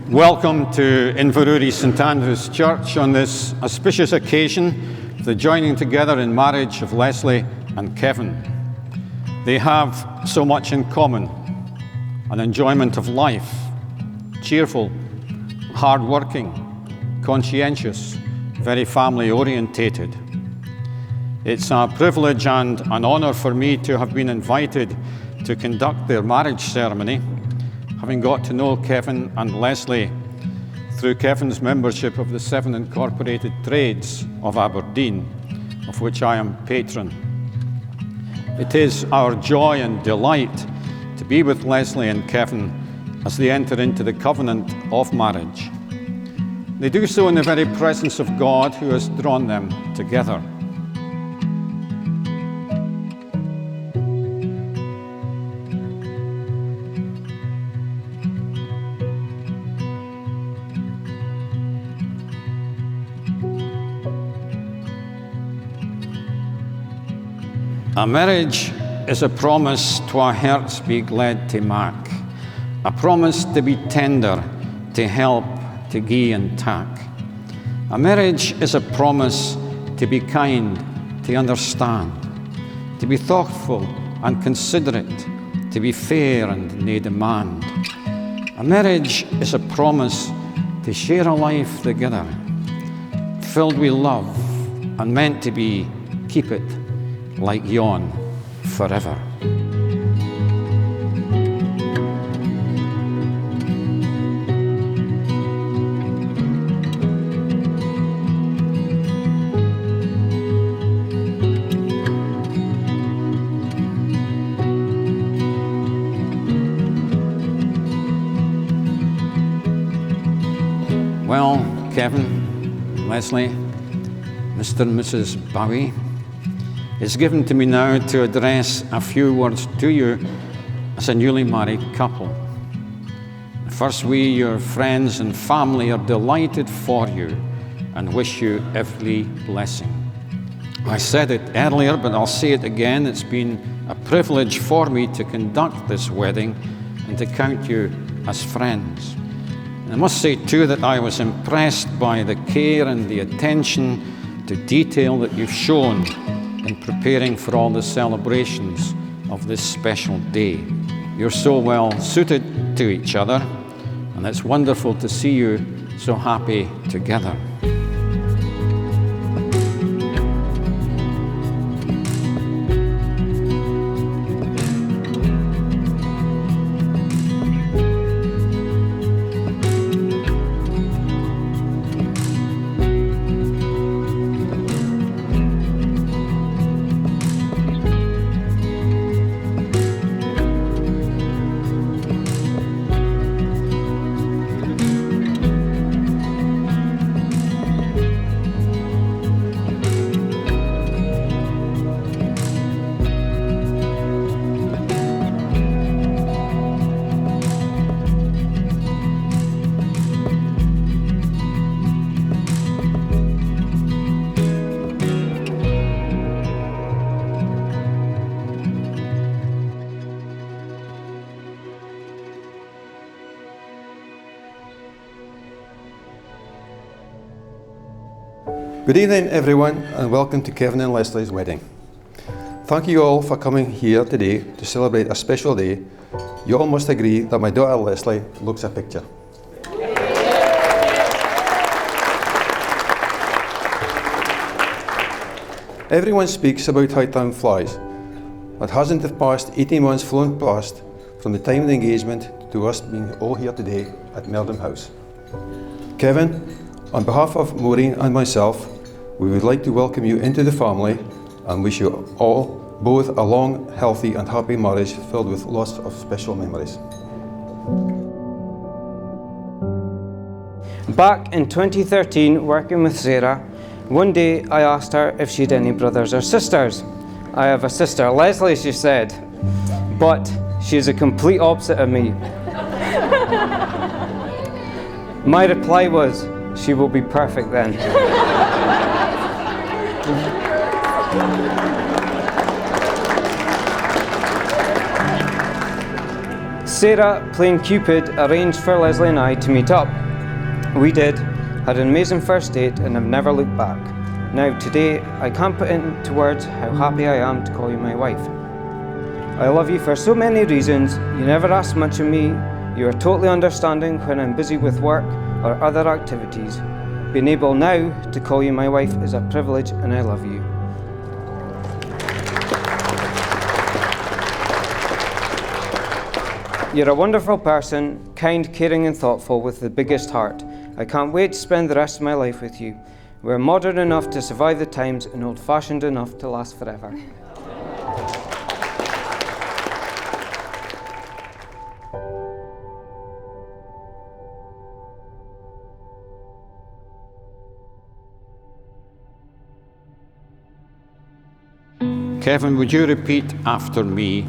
Welcome to Inverurie St Andrew's Church on this auspicious occasion of the joining together in marriage of Lesley and Kevin. They have so much in common: an enjoyment of life, cheerful, hard-working, conscientious, very family-orientated. It's a privilege and an honour for me to have been invited to conduct their marriage ceremony, having got to know Kevin and Lesley through Kevin's membership of the 7 Incorporated Trades of Aberdeen, of which I am patron. It is our joy and delight to be with Lesley and Kevin as they enter into the covenant of marriage. They do so in the very presence of God who has drawn them together. A marriage is a promise to our hearts be glad to mak, a promise to be tender, to help, to gie and tak. A marriage is a promise to be kind, to understand, to be thoughtful and considerate, to be fair and nae demand. A marriage is a promise to share a life together, filled with love and meant to be keep it like yon forever. Well, Kevin, Lesley, Mr. and Mrs. Bowie, it's given to me now to address a few words to you as a newly married couple. First, we, your friends and family, are delighted for you and wish you every blessing. I said it earlier, but I'll say it again. It's been a privilege for me to conduct this wedding and to count you as friends. And I must say, too, that I was impressed by the care and the attention to detail that you've shown in preparing for all the celebrations of this special day. You're so well suited to each other, and it's wonderful to see you so happy together. Good evening, everyone, and welcome to Kevin and Lesley's wedding. Thank you all for coming here today to celebrate a special day. You all must agree that my daughter Lesley looks a picture. Everyone speaks about how time flies, but hasn't the past 18 months flown past from the time of the engagement to us being all here today at Meldrum House? Kevin, on behalf of Maureen and myself, we would like to welcome you into the family and wish you all both a long, healthy and happy marriage filled with lots of special memories. Back in 2013, working with Sarah, one day I asked her if she had any brothers or sisters. I have a sister, Lesley, she said, but she's a complete opposite of me. My reply was, she will be perfect then. Sarah, playing Cupid, arranged for Lesley and I to meet up. We did, had an amazing first date, and have never looked back. Now, today, I can't put into words how happy I am to call you my wife. I love you for so many reasons. You never ask much of me. You are totally understanding when I'm busy with work or other activities. Being able now to call you my wife is a privilege, and I love you. You're a wonderful person, kind, caring and thoughtful with the biggest heart. I can't wait to spend the rest of my life with you. We're modern enough to survive the times and old-fashioned enough to last forever. Kevin, would you repeat after me?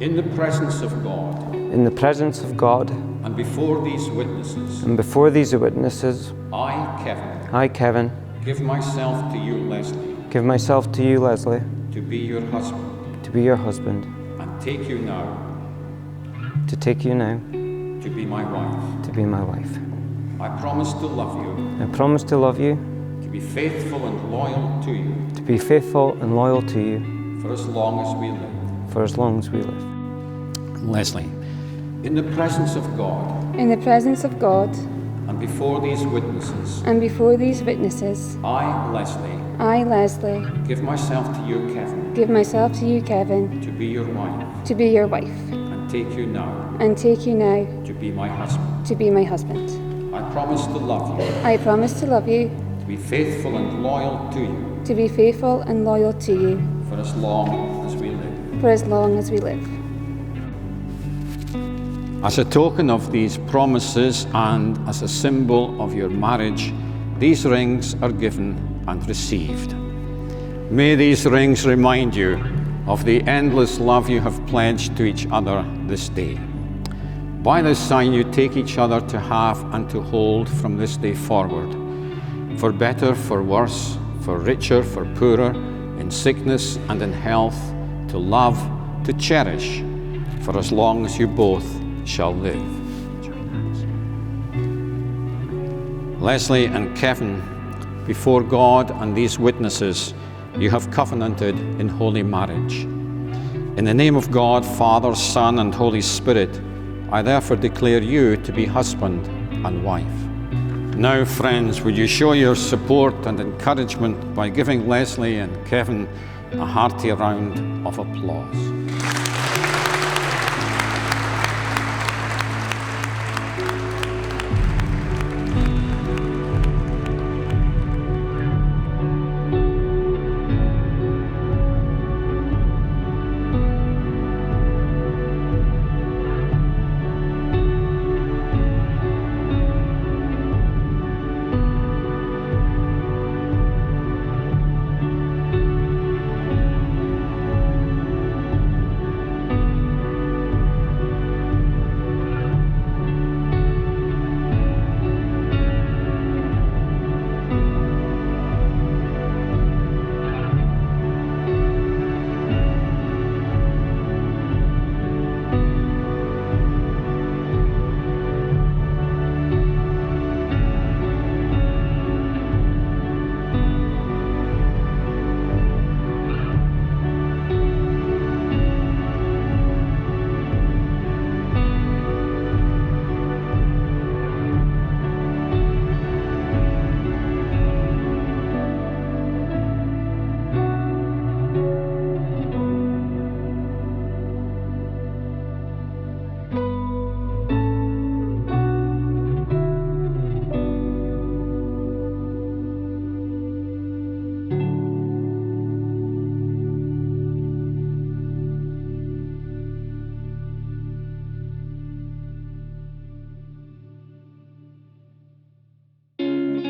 In the presence of God. In the presence of God. And before these witnesses. And before these witnesses. I, Kevin. Give myself to you, Lesley. Give myself to you, Lesley. To be your husband. To be your husband. And take you now. To take you now. To be my wife. To be my wife. I promise to love you. I promise to love you. To be faithful and loyal to you. To be faithful and loyal to you. For as long as we live. For as long as we live. Lesley, in the presence of God. In the presence of God. And before these witnesses. And before these witnesses. I, Lesley. I, Lesley. Give myself to you, Kevin. Give myself to you, Kevin. To be your wife. To be your wife. And take you now. And take you now. To be my husband. To be my husband. I promise to love you. I promise to love you. To be faithful and loyal to you. To be faithful and loyal to you. For as long as we live. For as long as we live. As a token of these promises and as a symbol of your marriage, these rings are given and received. May these rings remind you of the endless love you have pledged to each other this day. By this sign you take each other to have and to hold from this day forward, for better, for worse, for richer, for poorer, in sickness and in health, to love, to cherish, for as long as you both shall live. Lesley and Kevin, before God and these witnesses, you have covenanted in holy marriage. In the name of God, Father, Son, and Holy Spirit, I therefore declare you to be husband and wife. Now, friends, would you show your support and encouragement by giving Lesley and Kevin a hearty round of applause.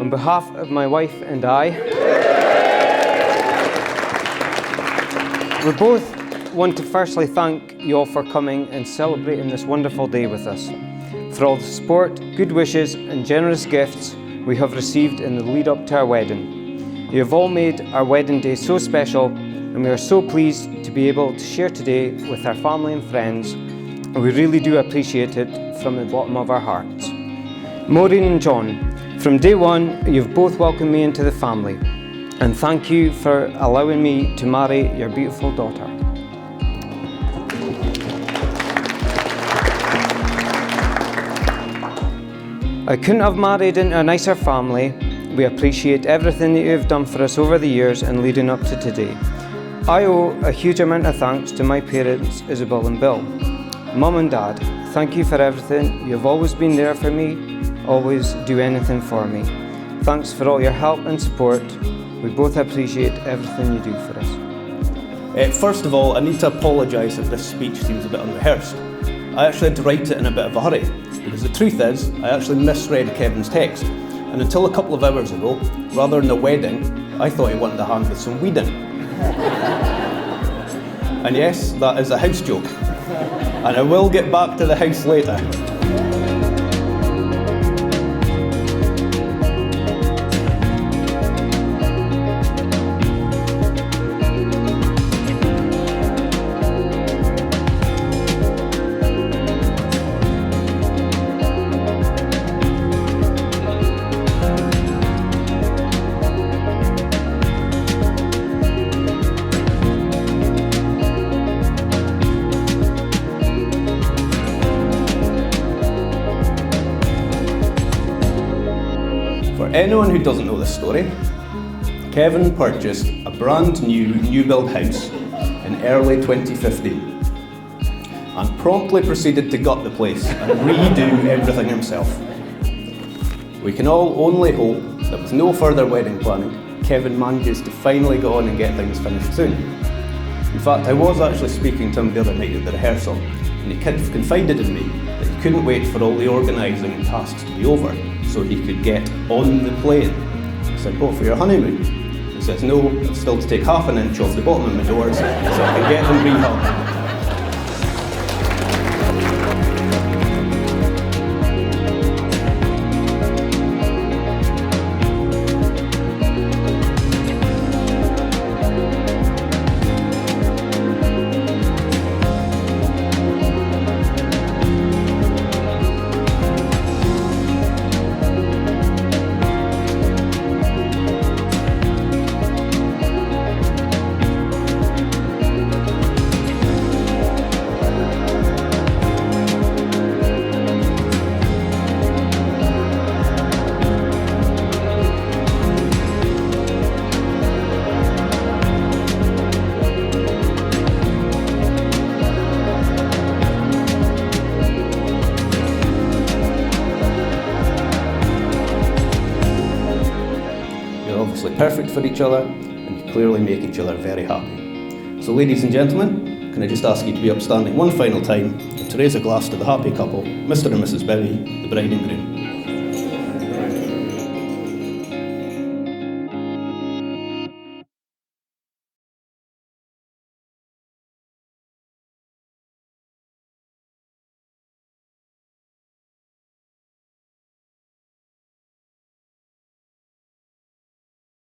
On behalf of my wife and I, we both want to firstly thank you all for coming and celebrating this wonderful day with us, for all the support, good wishes and generous gifts we have received in the lead up to our wedding. You have all made our wedding day so special, and we are so pleased to be able to share today with our family and friends We really do appreciate it from the bottom of our hearts. Maureen and John, from day one, you've both welcomed me into the family, and thank you for allowing me to marry your beautiful daughter. I couldn't have married into a nicer family. We appreciate everything that you have done for us over the years and leading up to today. I owe a huge amount of thanks to my parents, Isabel and Bill. Mum and Dad, thank you for everything. You've always been there for me, always do anything for me. Thanks for all your help and support. We both appreciate everything you do for us. First of all, I need to apologise if this speech seems a bit unrehearsed. I actually had to write it in a bit of a hurry, because the truth is, I actually misread Kevin's text, and until a couple of hours ago, rather than a wedding, I thought he wanted a hand with some weeding. And yes, that is a house joke, and I will get back to the house later. For anyone who doesn't know this story, Kevin purchased a brand new build house in early 2015 and promptly proceeded to gut the place and redo everything himself. We can all only hope that with no further wedding planning, Kevin manages to finally go on and get things finished soon. In fact, I was actually speaking to him the other night at the rehearsal, and he confided in me that he couldn't wait for all the organising and tasks to be over so he could get on the plane. I said, "Oh, for your honeymoon?" He says, "No, I've still to take half an inch off the bottom of my doors so I can get them rehubbed." Obviously perfect for each other, and you clearly make each other very happy. So ladies and gentlemen, can I just ask you to be upstanding one final time and to raise a glass to the happy couple, Mr. and Mrs. Bowie, the bride and groom.